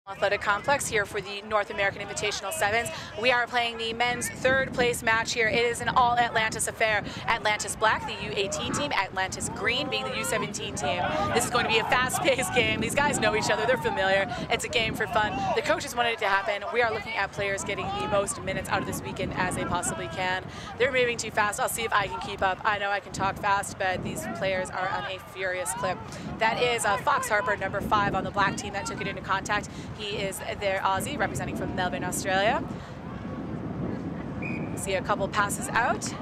Athletic Complex here for the North American Invitational Sevens. We are playing the men's third place match here. It is an all Atlantis affair. Atlantis Black, the U18 team, Atlantis Green being the U17 team. This is going to be a fast-paced game. These guys know each other, they're familiar. It's a game for fun. The coaches wanted it to happen. We are looking at players getting the most minutes out of this weekend as they possibly can. They're moving too fast. I'll see if I can keep up. I know I can talk fast, but these players are on a furious clip. That is Fox Harper, number 5 on the black team that took it into contact. He is their Aussie, representing from Melbourne, Australia. See a couple passes out,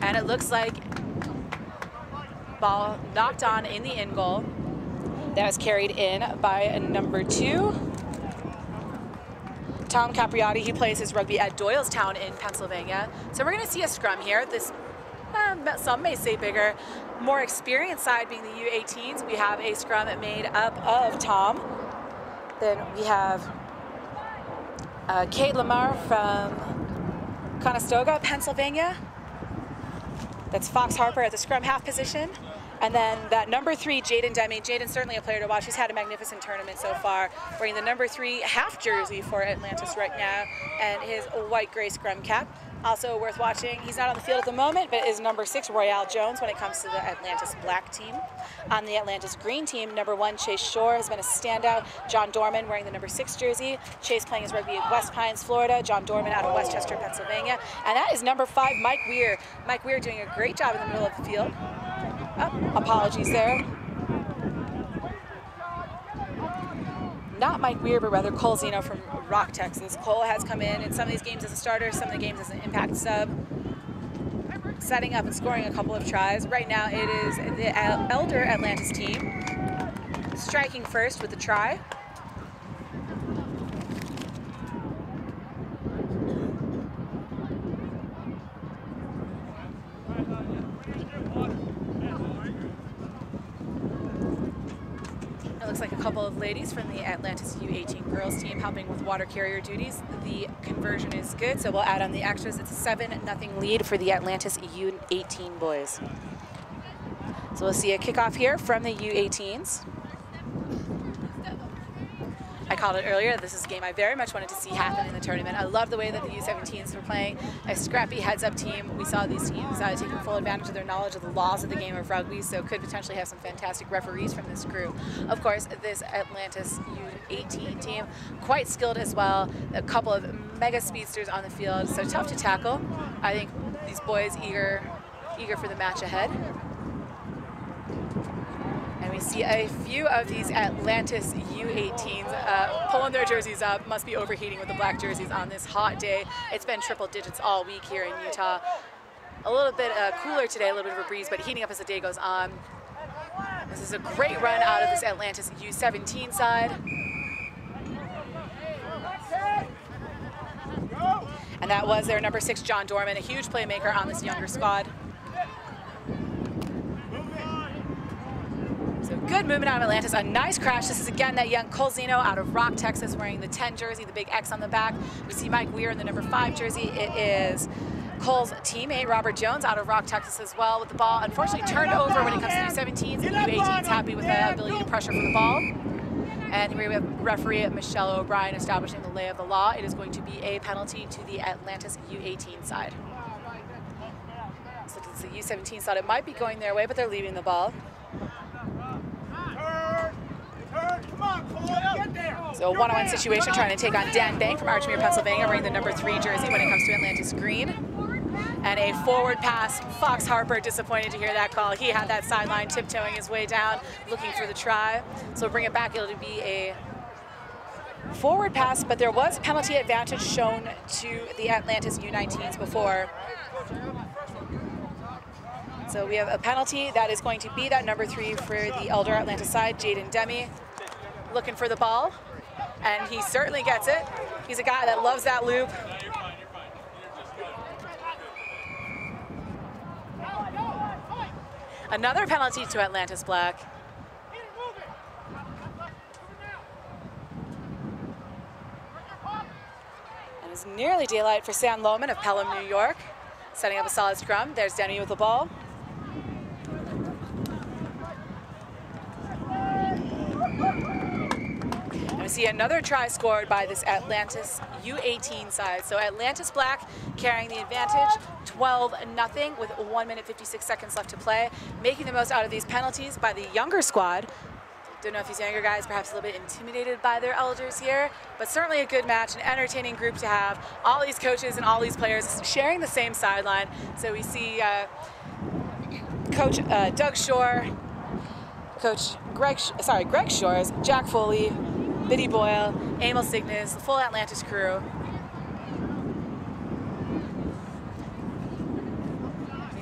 and it looks like ball knocked on in the in goal. That was carried in by number 2, Tom Capriati. He plays his rugby at Doylestown in Pennsylvania. So we're going to see a scrum here. This, some may say bigger, more experienced side being the U18s. We have a scrum made up of Tom. Then we have Kate Lamar from Conestoga, Pennsylvania. That's Fox Harper at the scrum half position. And then that number 3, Jaden Demi. Jaden's certainly a player to watch. He's had a magnificent tournament so far, wearing the number 3 half jersey for Atlantis right now, and his white-gray scrum cap. Also worth watching, he's not on the field at the moment, but is number 6, Royale Jones, when it comes to the Atlantis Black team. On the Atlantis Green team, number 1, Chase Shore, has been a standout. John Dorman wearing the number 6 jersey. Chase playing his rugby at West Pines, Florida. John Dorman out of Westchester, Pennsylvania. And that is number 5, Mike Weir. Mike Weir doing a great job in the middle of the field. Oh, apologies there. Not Mike Weir, but rather Cole Zeno from Rock, Texas. Cole has come in some of these games as a starter, some of the games as an impact sub, setting up and scoring a couple of tries. Right now it is the elder Atlantis team striking first with the try. It looks like a couple of ladies from the Atlantis U18 girls team helping with water carrier duties. The conversion is good, so we'll add on the extras. It's a 7-0 lead for the Atlantis U18 boys. So we'll see a kickoff here from the U18s. I called it earlier, this is a game I very much wanted to see happen in the tournament. I love the way that the U17s were playing a scrappy heads-up team. We saw these teams taking full advantage of their knowledge of the laws of the game of rugby, so could potentially have some fantastic referees from this crew. Of course, this Atlantis U18 team, quite skilled as well. A couple of mega speedsters on the field, so tough to tackle. I think these boys eager for the match ahead. And we see a few of these Atlantis U18s pulling their jerseys up. Must be overheating with the black jerseys on this hot day. It's been triple digits all week here in Utah. A little bit cooler today, a little bit of a breeze, but heating up as the day goes on. This is a great run out of this Atlantis U17 side. And that was their number 6, John Dorman, a huge playmaker on this younger squad. So good movement out of Atlantis, a nice crash. This is again that young Cole Zeno out of Rock, Texas, wearing the 10 jersey, the big X on the back. We see Mike Weir in the number 5 jersey. It is Cole's teammate, Robert Jones, out of Rock, Texas as well, with the ball unfortunately turned over when it comes to the U17s. The U18s happy with the ability to pressure for the ball. And we have referee Michelle O'Brien establishing the lay of the law. It is going to be a penalty to the Atlantis U18 side. So it's the U17 side. It might be going their way, but they're leaving the ball. So a one-on-one situation trying to take on Dan Bank from Archmere, Pennsylvania, wearing the number 3 jersey when it comes to Atlantis Green. And a forward pass. Fox Harper disappointed to hear that call. He had that sideline tiptoeing his way down, looking for the try. So we'll bring it back. It'll be a forward pass, but there was penalty advantage shown to the Atlantis U19s before. So we have a penalty that is going to be that number 3 for the elder Atlantis side, Jaden Demi, looking for the ball, and he certainly gets it. He's a guy that loves that loop. Another penalty to Atlantis Black. And it's nearly daylight for Sam Lohman of Pelham, New York, setting up a solid scrum. There's Demi with the ball. we see another try scored by this Atlantis U18 side. So Atlantis Black carrying the advantage, 12-0 with 1 minute 56 seconds left to play, making the most out of these penalties by the younger squad. Don't know if these younger guys perhaps a little bit intimidated by their elders here, but certainly a good match, an entertaining group to have. All these coaches and all these players sharing the same sideline. So we see Coach Doug Shore, Coach Greg Shores, Jack Foley, Biddy Boyle, Emil Cygnus, the full Atlantis crew.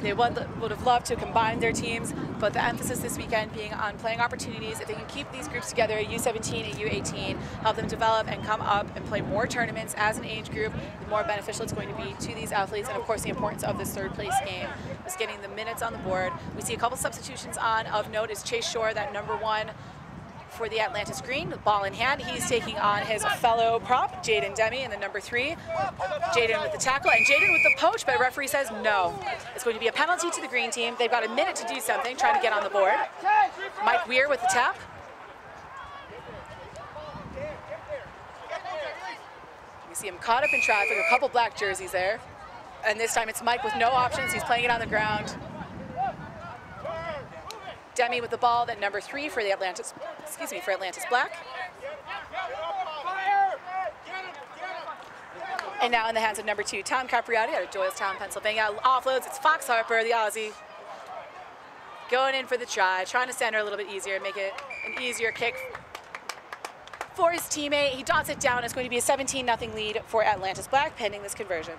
They would have loved to combine their teams, but the emphasis this weekend being on playing opportunities. If they can keep these groups together, U17 and U18, help them develop and come up and play more tournaments as an age group, the more beneficial it's going to be to these athletes. And of course, the importance of this third place game is getting the minutes on the board. We see a couple substitutions on. Of note is Chase Shore, that #1 for the Atlantis Green, with ball in hand. He's taking on his fellow prop, Jaden Demi, in the #3. Jaden with the tackle, and Jaden with the poach, but referee says no. It's going to be a penalty to the green team. They've got a minute to do something, trying to get on the board. Mike Weir with the tap. You see him caught up in traffic, a couple black jerseys there. And this time it's Mike with no options. He's playing it on the ground. Demi with the ball, that #3 for the Atlantis, for Atlantis Black. And now in the hands of #2, Tom Capriati out of Doylestown, Pennsylvania. Offloads, it's Fox Harper, the Aussie, going in for the try, trying to center a little bit easier, make it an easier kick for his teammate. He dots it down. It's going to be a 17-0 lead for Atlantis Black, pending this conversion.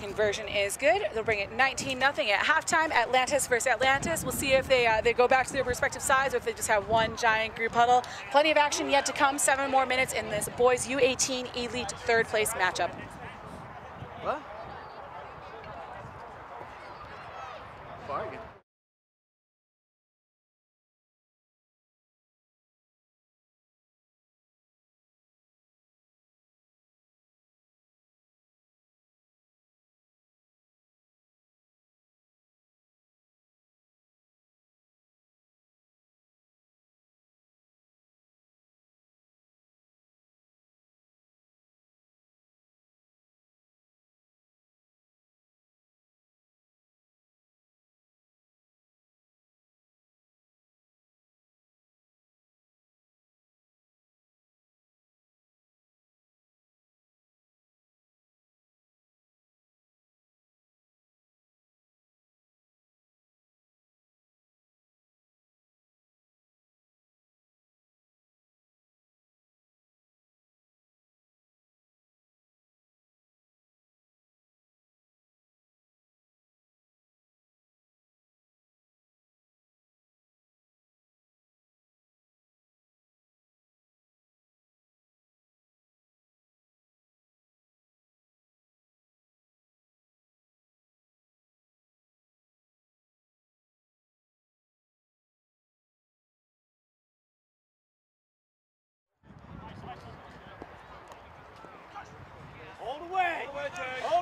Conversion is good. They'll bring it 19-0 at halftime. Atlantis versus Atlantis. We'll see if they go back to their respective sides or if they just have one giant group huddle. Plenty of action yet to come. 7 more minutes in this boys U18 Elite third place matchup. What? Bargain.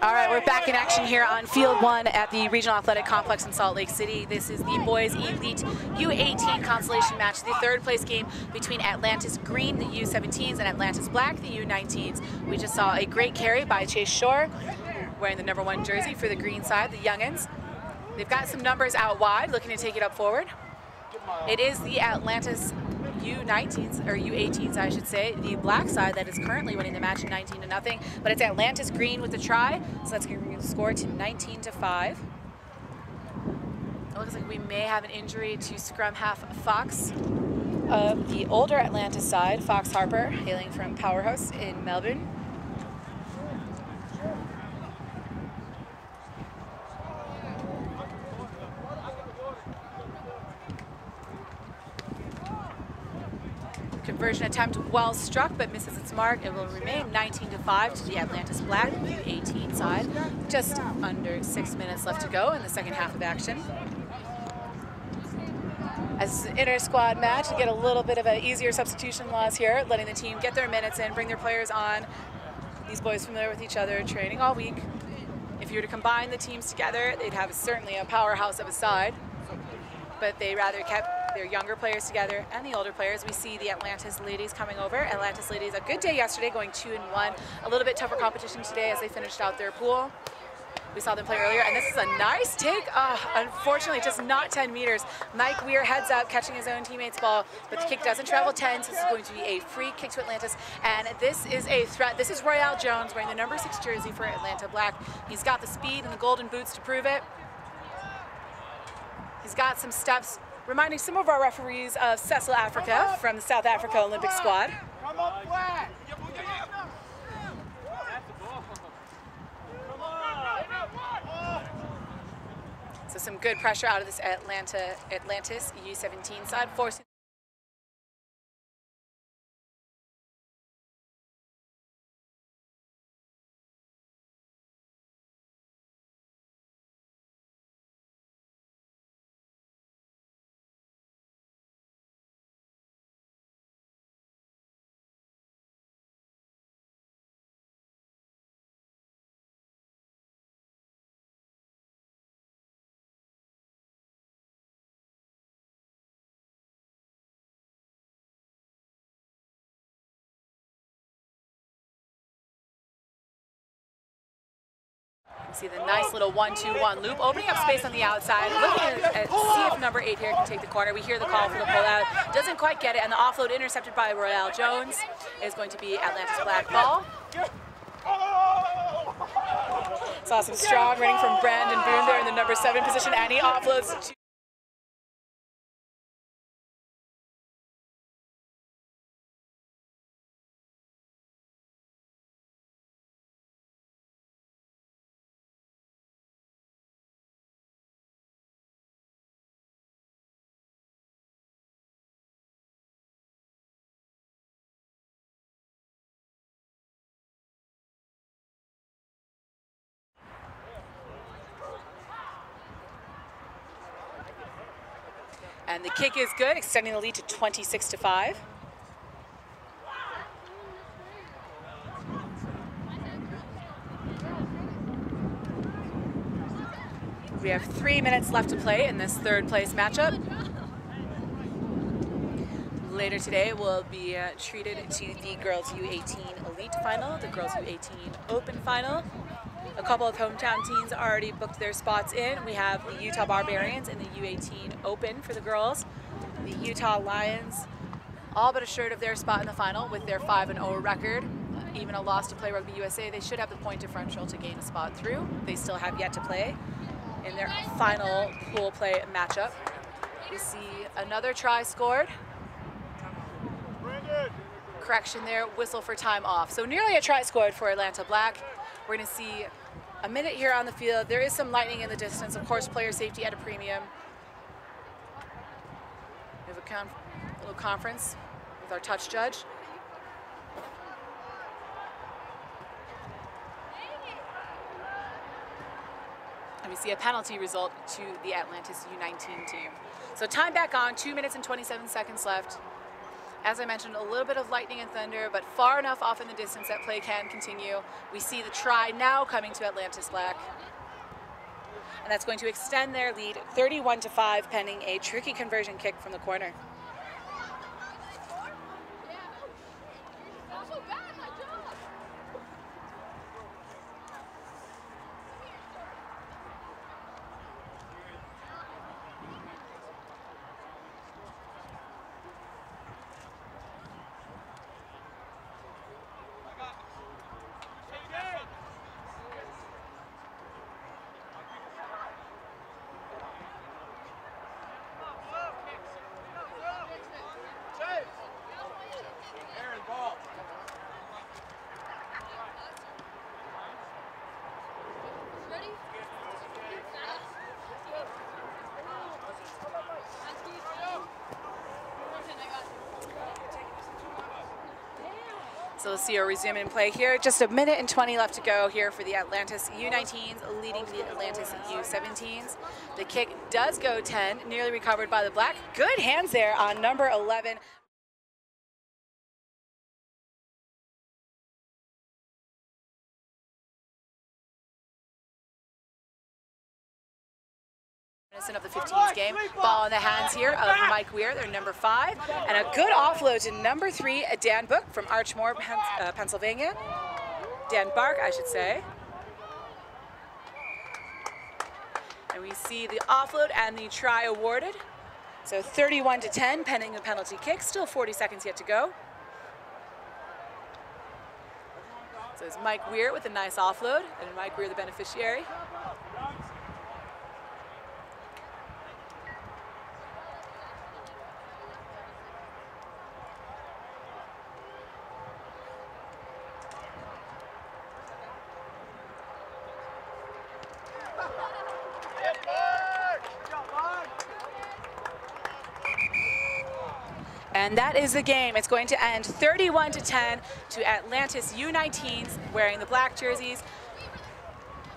All right, we're back in action here on Field 1 at the Regional Athletic Complex in Salt Lake City. This is the Boys Elite U18 consolation match, the third place game between Atlantis Green, the U17s, and Atlantis Black, the U19s. We just saw a great carry by Chase Shore, wearing the #1 jersey for the green side, the youngins. They've got some numbers out wide, looking to take it up forward. It is the Atlantis U19s, or U18s I should say, the black side that is currently winning the match 19-0, but it's Atlantis Green with the try, so that's going to score to 19-5. It looks like we may have an injury to scrum half Fox of the older Atlantis side, Fox Harper, hailing from Powerhouse in Melbourne. Conversion attempt well struck, but misses its mark. It will remain 19-5 to the Atlantis Black U18 side. Just under 6 minutes left to go in the second half of action. As an inter-squad match, you get a little bit of an easier substitution laws here, letting the team get their minutes in, bring their players on These boys familiar with each other, training all week. If you were to combine the teams together, they'd have certainly a powerhouse of a side. But they rather kept their younger players together and the older players. We see the Atlantis ladies coming over. Atlantis ladies, a good day yesterday, going 2-1. A little bit tougher competition today as they finished out their pool. We saw them play earlier, and this is a nice take. Unfortunately, just not 10 meters. Mike Weir heads up, catching his own teammate's ball, but the kick doesn't travel 10, so this is going to be a free kick to Atlantis. And this is a threat. This is Royale Jones wearing the number 6 jersey for Atlanta Black. He's got the speed and the golden boots to prove it. He's got some steps, reminding some of our referees of Cecil Africa from the South Africa Olympic squad. Come up flat. So some good pressure out of this Atlantis U17 side, forcing see the nice little 1-2-1 loop, opening up space on the outside, looking at see if number 8 here can take the corner. We hear the call for the pull-out, doesn't quite get it, and the offload intercepted by Royale Jones is going to be Atlantis Black ball. Saw some strong running from Brandon Boone there in the number 7 position, and he offloads to and the kick is good, extending the lead to 26-5. We have 3 minutes left to play in this third place matchup. Later today, we'll be treated to the Girls U18 Elite Final, the Girls U18 Open Final. A couple of hometown teams already booked their spots in. We have the Utah Barbarians in the U18 Open for the girls. The Utah Lions, all but assured of their spot in the final with their 5-0 record. Even a loss to Play Rugby USA, they should have the point differential to gain a spot through. They still have yet to play in their final pool play matchup. We see another try scored. Correction there, whistle for time off. So nearly a try scored for Atlanta Black. We're going to see a minute here on the field. There is some lightning in the distance. Of course, player safety at a premium. We have a little conference with our touch judge. And we see a penalty result to the Atlantis U19 team. So time back on, 2 minutes and 27 seconds left. As I mentioned, a little bit of lightning and thunder, but far enough off in the distance that play can continue. We see the try now coming to Atlantis Black. And that's going to extend their lead 31-5, pending a tricky conversion kick from the corner. So we'll see a resume in play here. Just a minute and 20 left to go here for the Atlantis U19s leading the Atlantis U17s. The kick does go 10, nearly recovered by the Black. Good hands there on number 11. Of the 15s game. Ball in the hands here of Mike Weir, their number 5, and a good offload to number 3, Dan Book from Archmore, Pennsylvania. Dan Bark, I should say. And we see the offload and the try awarded. So 31-10, pending a penalty kick. Still 40 seconds yet to go. So it's Mike Weir with a nice offload, and Mike Weir the beneficiary. And that is the game. It's going to end 31-10 to Atlantis U19s wearing the black jerseys,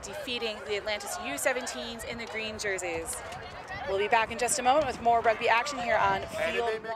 defeating the Atlantis U17s in the green jerseys. We'll be back in just a moment with more rugby action here on Field 1.